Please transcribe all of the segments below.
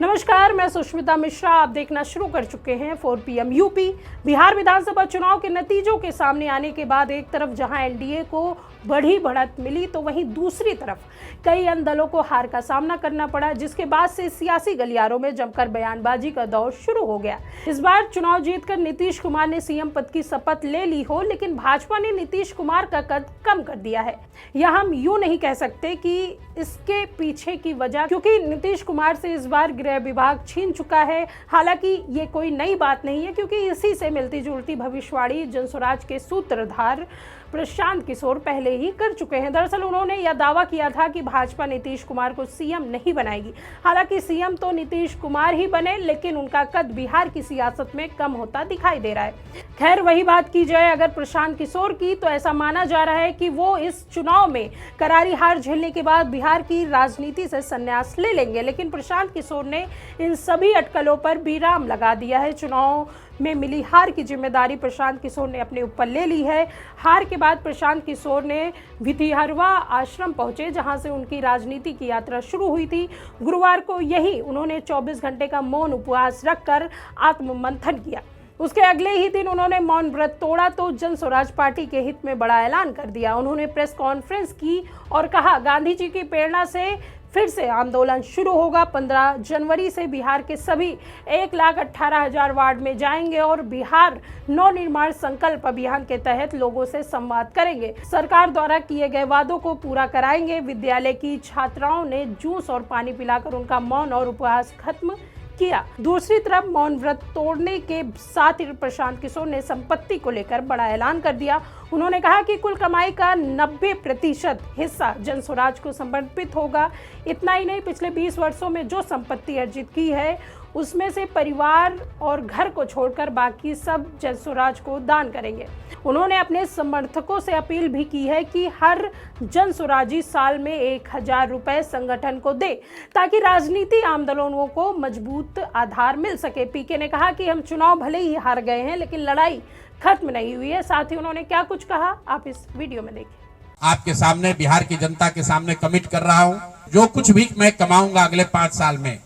नमस्कार, मैं सुष्मिता मिश्रा। आप देखना शुरू कर चुके हैं 4 PM यूपी। बिहार विधानसभा चुनाव के नतीजों के सामने आने के बाद एक तरफ जहां एनडीए को बड़ी बढ़त मिली, तो वहीं दूसरी तरफ कई अन्य दलों को हार का सामना करना पड़ा, जिसके बाद से सियासी गलियारों में जमकर बयानबाजी का दौर शुरू हो गया। इस बार चुनाव जीतकर नीतीश कुमार ने सीएम पद की शपथ ले ली हो, लेकिन भाजपा ने नीतीश कुमार का कद कम कर दिया है। यह हम यूं नहीं कह सकते कि इसके पीछे की वजह क्योंकि नीतीश कुमार से इस बार गृह विभाग छीन चुका है। हालांकि ये कोई नई बात नहीं है, क्योंकि इसी से मिलती जुलती भविष्यवाणी जनस्वराज के सूत्रधार प्रशांत किशोर पहले ही कर चुके हैं। दरअसल उन्होंने यह दावा किया था कि भाजपा नीतीश कुमार को सीएम नहीं बनाएगी। हालांकि सीएम तो नीतीश कुमार ही बने, लेकिन उनका कद बिहार की सियासत में कम होता दिखाई दे रहा है। खैर, वही बात की जाए अगर प्रशांत किशोर की, तो ऐसा माना जा रहा है कि वो इस चुनाव में करारी हार झेलने के बाद बिहार की राजनीति से संन्यास ले लेंगे। लेकिन प्रशांत किशोर ने इन सभी अटकलों पर विराम लगा दिया है। चुनाव में मिली हार की जिम्मेदारी प्रशांत किशोर ने अपने ऊपर ले ली है। हार के बाद प्रशांत किशोर ने भितिहरवा आश्रम पहुंचे, जहां से उनकी राजनीति की यात्रा शुरू हुई थी। गुरुवार को यही उन्होंने 24 घंटे का मौन उपवास रखकर आत्ममंथन किया। उसके अगले ही दिन उन्होंने मौन व्रत तोड़ा तो जनस्वराज पार्टी के हित में बड़ा ऐलान कर दिया। उन्होंने प्रेस कॉन्फ्रेंस की और कहा, गांधी जी की प्रेरणा से फिर से आंदोलन शुरू होगा। 15 जनवरी से बिहार के सभी 1,18,000 वार्ड में जाएंगे और बिहार नवनिर्माण संकल्प अभियान के तहत लोगों से संवाद करेंगे। सरकार द्वारा किए गए वादों को पूरा कराएंगे। विद्यालय की छात्राओं ने जूस और पानी पिलाकर उनका मौन और उपवास खत्म किया। दूसरी तरफ मौन व्रत तोड़ने के साथ ही प्रशांत किशोर ने संपत्ति को लेकर बड़ा ऐलान कर दिया। उन्होंने कहा कि कुल कमाई का 90% हिस्सा जनस्वराज को समर्पित होगा। इतना ही नहीं, पिछले 20 वर्षों में जो संपत्ति अर्जित की है, उसमें से परिवार और घर को छोड़कर बाकी सब जनस्वराज को दान करेंगे। उन्होंने अपने समर्थकों से अपील भी की है कि हर जनस्वराजी साल में 1,000 रुपए संगठन को दे, ताकि राजनीति आंदोलनों को मजबूत आधार मिल सके। पीके ने कहा कि हम चुनाव भले ही हार गए हैं, लेकिन लड़ाई खत्म नहीं हुई है। साथ ही उन्होंने क्या कुछ कहा, आप इस वीडियो में देखिए। आपके सामने, बिहार की जनता के सामने कमिट कर रहा हूं, जो कुछ भी मैं कमाऊंगा अगले 5 साल में,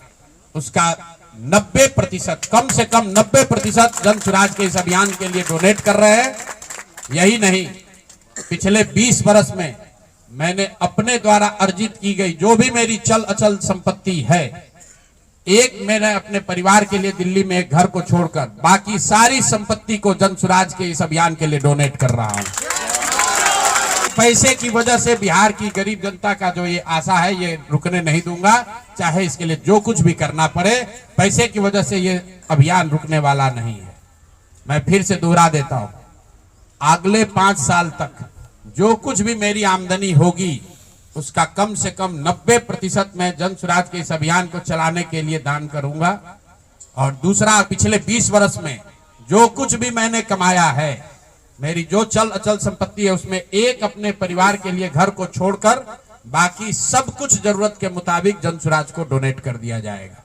उसका 90%, कम से कम 90% जनस्वराज के इस अभियान के लिए डोनेट कर रहे हैं। यही नहीं, पिछले 20 वर्ष में मैंने अपने द्वारा अर्जित की गई जो भी मेरी चल अचल संपत्ति है, मैंने अपने परिवार के लिए दिल्ली में एक घर को छोड़कर बाकी सारी संपत्ति को जनस्वराज के इस अभियान के लिए डोनेट कर रहा हूं। पैसे की वजह से बिहार की गरीब जनता का जो ये आशा है, ये रुकने नहीं दूंगा, चाहे इसके लिए जो कुछ भी करना पड़े। पैसे की वजह से ये अभियान रुकने वाला नहीं है। मैं फिर से दोहरा देता हूं, अगले 5 साल तक जो कुछ भी मेरी आमदनी होगी, उसका कम से कम 90% मैं जनस्वराज के इस अभियान को चलाने के लिए दान करूंगा। और दूसरा, पिछले 20 वर्ष में जो कुछ भी मैंने कमाया है, मेरी जो चल अचल संपत्ति है, उसमें एक अपने परिवार के लिए घर को छोड़कर बाकी सब कुछ जरूरत के मुताबिक जनस्वराज को डोनेट कर दिया जाएगा।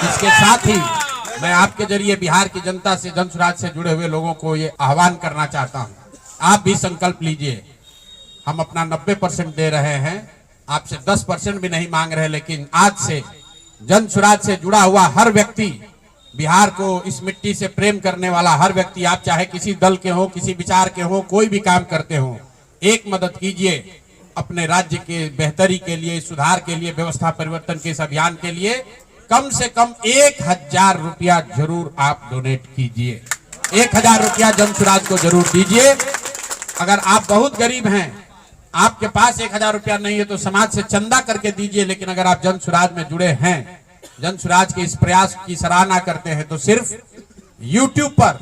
इसके साथ ही मैं आपके जरिए बिहार की जनता से, जनस्वराज से जुड़े हुए लोगों को ये आह्वान करना चाहता हूं, आप भी संकल्प लीजिए। हम अपना 90% दे रहे हैं, आपसे 10% भी नहीं मांग रहे, लेकिन आज से जनस्वराज से जुड़ा हुआ हर व्यक्ति, बिहार को इस मिट्टी से प्रेम करने वाला हर व्यक्ति, आप चाहे किसी दल के हो, किसी विचार के हो, कोई भी काम करते हो, एक मदद कीजिए अपने राज्य के बेहतरी के लिए, सुधार के लिए, व्यवस्था परिवर्तन के इस अभियान के लिए। कम से कम 1,000 रुपया जरूर आप डोनेट कीजिए। 1,000 रुपया जनस्वराज को जरूर दीजिए। अगर आप बहुत गरीब हैं, आपके पास 1,000 रुपया नहीं है, तो समाज से चंदा करके दीजिए। लेकिन अगर आप जनस्वराज में जुड़े हैं, जनस्वराज के इस प्रयास की सराहना करते हैं, तो सिर्फ YouTube पर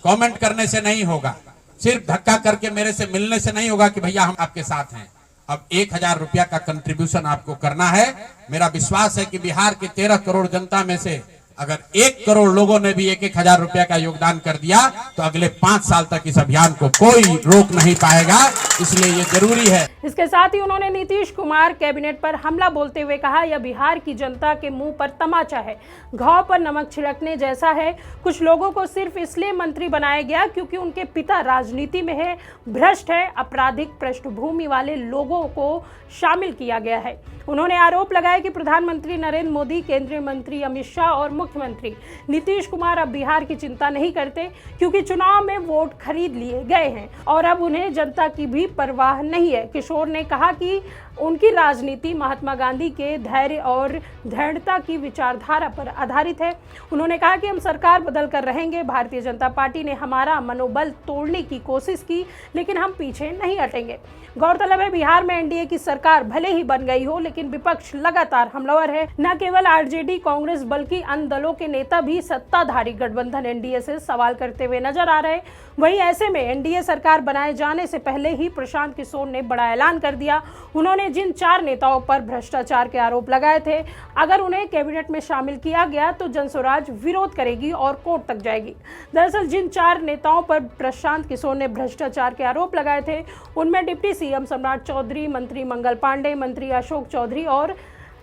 कमेंट करने से नहीं होगा, सिर्फ धक्का करके मेरे से मिलने से नहीं होगा कि भैया हम आपके साथ हैं। अब 1,000 रुपया का कंट्रीब्यूशन आपको करना है। मेरा विश्वास है कि बिहार के 13 करोड़ जनता में से अगर 1 करोड़ लोगों ने भी 1,000 रुपया का योगदान कर दिया, तो अगले 5 साल तक इस अभियान को कोई रोक नहीं पाएगा। इसलिए ये जरूरी है। इसके साथ ही उन्होंने नीतीश कुमार कैबिनेट पर हमला बोलते हुए कहा, यह बिहार की जनता के मुंह पर तमाचा है, घाव पर नमक छिड़कने जैसा है। कुछ लोगों को सिर्फ इसलिए मंत्री बनाया गया क्योंकि उनके पिता राजनीति में है, भ्रष्ट है, आपराधिक पृष्ठभूमि वाले लोगों को शामिल किया गया है। उन्होंने आरोप लगाया कि प्रधानमंत्री नरेंद्र मोदी, केंद्रीय मंत्री अमित शाह और मुख्यमंत्री नीतीश कुमार अब बिहार की चिंता नहीं करते क्योंकि चुनाव में वोट खरीद लिए गए हैं और अब उन्हें जनता की भी परवाह नहीं है। किशोर ने कहा कि उनकी राजनीति महात्मा गांधी के धैर्य और दृढ़ता की विचारधारा पर आधारित है। उन्होंने कहा कि हम सरकार बदल कर रहेंगे। भारतीय जनता पार्टी ने हमारा मनोबल तोड़ने की कोशिश की, लेकिन हम पीछे नहीं हटेंगे। गौरतलब है, बिहार में एनडीए की सरकार भले ही बन गई हो, लेकिन विपक्ष लगातार हमलावर है। न केवल आरजेडी, कांग्रेस बल्कि अन्य दलों के नेता भी सत्ताधारी गठबंधन एनडीए से सवाल करते हुए नजर आ रहे। वहीं ऐसे में एनडीए सरकार बनाए जाने से पहले ही प्रशांत किशोर ने बड़ा ऐलान कर दिया। उन्होंने जिन 4 नेताओं पर भ्रष्टाचार के आरोप लगाए थे, अगर उन्हें कैबिनेट में शामिल किया गया तो जनसुराज विरोध करेगी और कोर्ट तक जाएगी। दरअसल जिन 4 नेताओं पर प्रशांत किशोर ने भ्रष्टाचार के आरोप लगाए थे, उनमें डिप्टी सीएम सम्राट चौधरी, मंत्री मंगल पांडे, मंत्री अशोक चौधरी और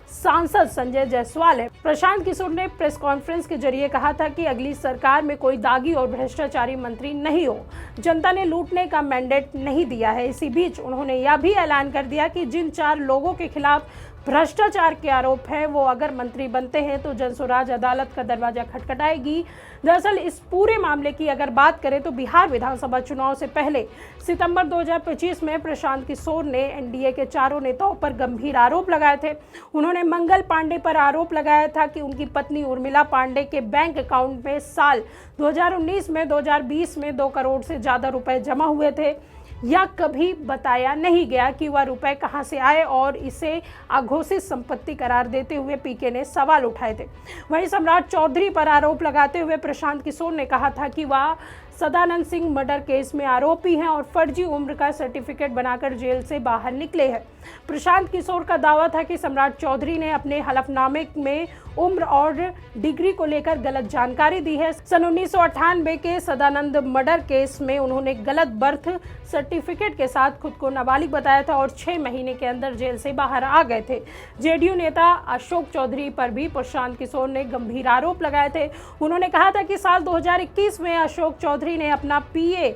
सांसद संजय जायसवाल है। प्रशांत किशोर ने प्रेस कॉन्फ्रेंस के जरिए कहा था कि अगली सरकार में कोई दागी और भ्रष्टाचारी मंत्री नहीं हो, जनता ने लूटने का मैंडेट नहीं दिया है। इसी बीच उन्होंने यह भी ऐलान कर दिया कि जिन 4 लोगों के खिलाफ भ्रष्टाचार के आरोप हैं, वो अगर मंत्री बनते हैं तो जनसुराज अदालत का दरवाजा खटखटाएगी। दरअसल इस पूरे मामले की अगर बात करें तो बिहार विधानसभा चुनाव से पहले सितंबर 2025 में प्रशांत किशोर ने एनडीए के 4 नेताओं पर गंभीर आरोप लगाए थे। उन्होंने मंगल पांडे पर आरोप लगाया था कि उनकी पत्नी उर्मिला पांडे के बैंक अकाउंट में साल 2019 में 2020 में 2 करोड़ से ज़्यादा रुपए जमा हुए थे। या कभी बताया नहीं गया कि वह रुपए कहां से आए और इसे अघोषित संपत्ति करार देते हुए पीके ने सवाल उठाए थे। वहीं सम्राट चौधरी पर आरोप लगाते हुए प्रशांत किशोर ने कहा था कि वह सदानंद सिंह मर्डर केस में आरोपी हैं और फर्जी उम्र का सर्टिफिकेट बनाकर जेल से बाहर निकले हैं। प्रशांत किशोर का दावा था कि सम्राट चौधरी ने अपने हलफनामे में उम्र और डिग्री को लेकर गलत जानकारी दी है। सन 1998 के सदानंद मर्डर केस में उन्होंने गलत बर्थ सर्टिफिकेट के साथ खुद को नाबालिग बताया था और 6 महीने के अंदर जेल से बाहर आ गए थे। जेडीयू नेता अशोक चौधरी पर भी प्रशांत किशोर ने गंभीर आरोप लगाए थे। उन्होंने कहा था कि साल 2021 में अशोक चौधरी ने अपना पीए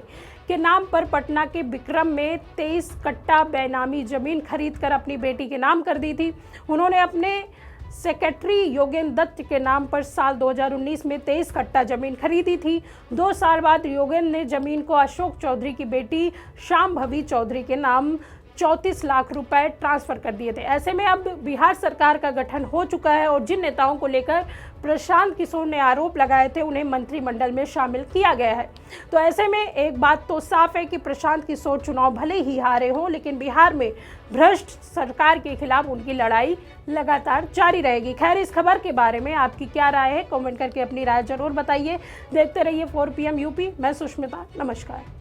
के नाम पर पटना के विक्रम में 23 कट्टा बेनामी जमीन खरीदकर अपनी बेटी के नाम कर दी थी। उन्होंने अपने सेक्रेटरी योगेंद्र दत्त के नाम पर साल 2019 में 23 कट्टा जमीन खरीदी थी। 2 साल बाद योगेंद्र ने जमीन को अशोक चौधरी की बेटी शांभवी चौधरी के नाम 34 लाख रुपए ट्रांसफर कर दिए थे। ऐसे में अब बिहार सरकार का गठन हो चुका है और जिन नेताओं को लेकर प्रशांत किशोर ने आरोप लगाए थे, उन्हें मंत्रिमंडल में शामिल किया गया है। तो ऐसे में एक बात तो साफ है कि प्रशांत किशोर चुनाव भले ही हारे हों, लेकिन बिहार में भ्रष्ट सरकार के खिलाफ उनकी लड़ाई लगातार जारी रहेगी। खैर, इस खबर के बारे में आपकी क्या राय है, कमेंट करके अपनी राय जरूर बताइए। देखते रहिए 4 PM यूपी। मैं सुष्मिता, नमस्कार।